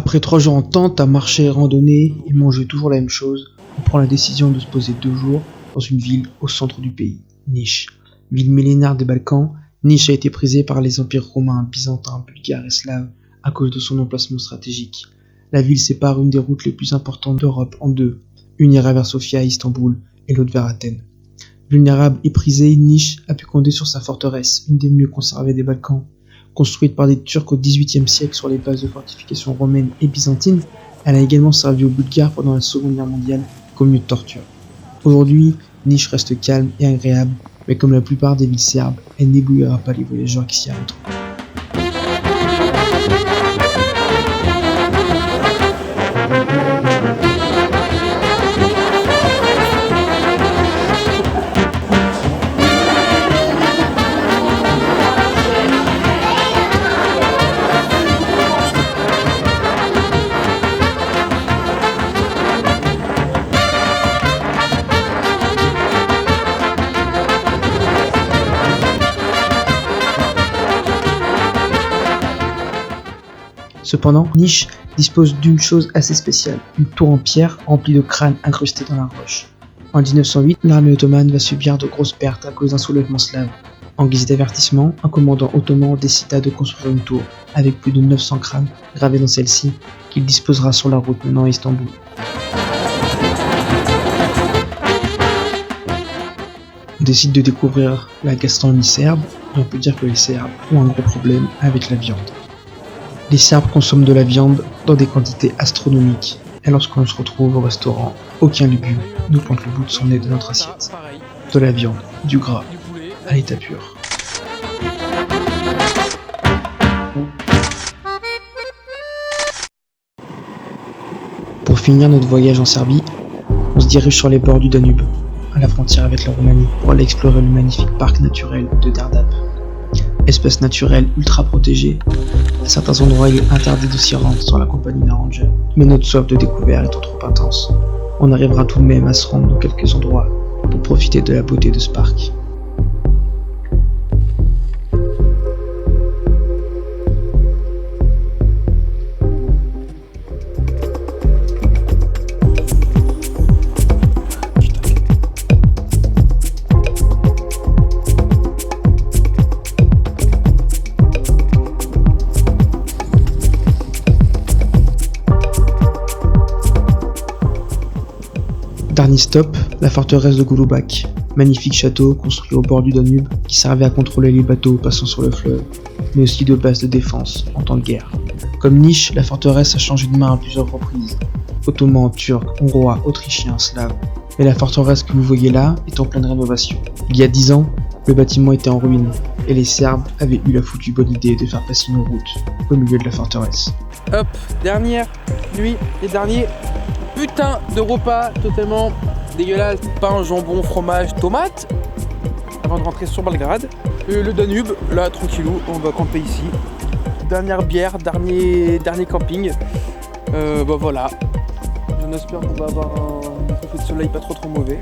Après 3 jours en tente, à marcher, randonner et manger toujours la même chose, on prend la décision de se poser 2 jours dans une ville au centre du pays, Niš. Ville millénaire des Balkans, Niš a été prisée par les empires romains, byzantins, bulgares et slaves à cause de son emplacement stratégique. La ville sépare une des routes les plus importantes d'Europe en deux, une ira vers Sofia à Istanbul et l'autre vers Athènes. Vulnérable et prisée, Niš a pu compter sur sa forteresse, une des mieux conservées des Balkans. Construite par des Turcs au XVIIIe siècle sur les bases de fortifications romaines et byzantines, elle a également servi aux Bulgares pendant la Seconde Guerre mondiale comme lieu de torture. Aujourd'hui, Niš reste calme et agréable, mais comme la plupart des villes serbes, elle n'éblouira pas les voyageurs qui s'y arrêteront. Cependant, Niš dispose d'une chose assez spéciale, une tour en pierre remplie de crânes incrustés dans la roche. En 1908, l'armée ottomane va subir de grosses pertes à cause d'un soulèvement slave. En guise d'avertissement, un commandant ottoman décida de construire une tour, avec plus de 900 crânes gravés dans celle-ci, qu'il disposera sur la route menant à Istanbul. On décide de découvrir la gastronomie serbe, et on peut dire que les Serbes ont un gros problème avec la viande. Les Serbes consomment de la viande dans des quantités astronomiques, et lorsqu'on se retrouve au restaurant, aucun légume ne pointe le bout de son nez de notre assiette. De la viande, du gras, à l'état pur. Pour finir notre voyage en Serbie, on se dirige sur les bords du Danube, à la frontière avec la Roumanie, pour aller explorer le magnifique parc naturel de Đerdap. Espèce naturelle ultra protégée, à certains endroits il est interdit de s'y rendre sans la compagnie d'un ranger, mais notre soif de découverte étant trop intense, on arrivera tout de même à se rendre dans quelques endroits pour profiter de la beauté de ce parc. Dernier stop, la forteresse de Golubac, magnifique château construit au bord du Danube qui servait à contrôler les bateaux passant sur le fleuve, mais aussi de base de défense en temps de guerre. Comme Niš, la forteresse a changé de main à plusieurs reprises, ottomans, turcs, hongrois, autrichiens, slaves, mais la forteresse que vous voyez là est en pleine rénovation. Il y a 10 ans, le bâtiment était en ruine, et les Serbes avaient eu la foutue bonne idée de faire passer une route au milieu de la forteresse. Hop, dernière nuit et dernier putain de repas totalement dégueulasse, pain, jambon, fromage, tomate, avant de rentrer sur Belgrade. Le Danube, là tranquillou, on va camper ici. Dernière bière, dernier camping. Voilà. On espère qu'on va avoir un effet de soleil pas trop mauvais.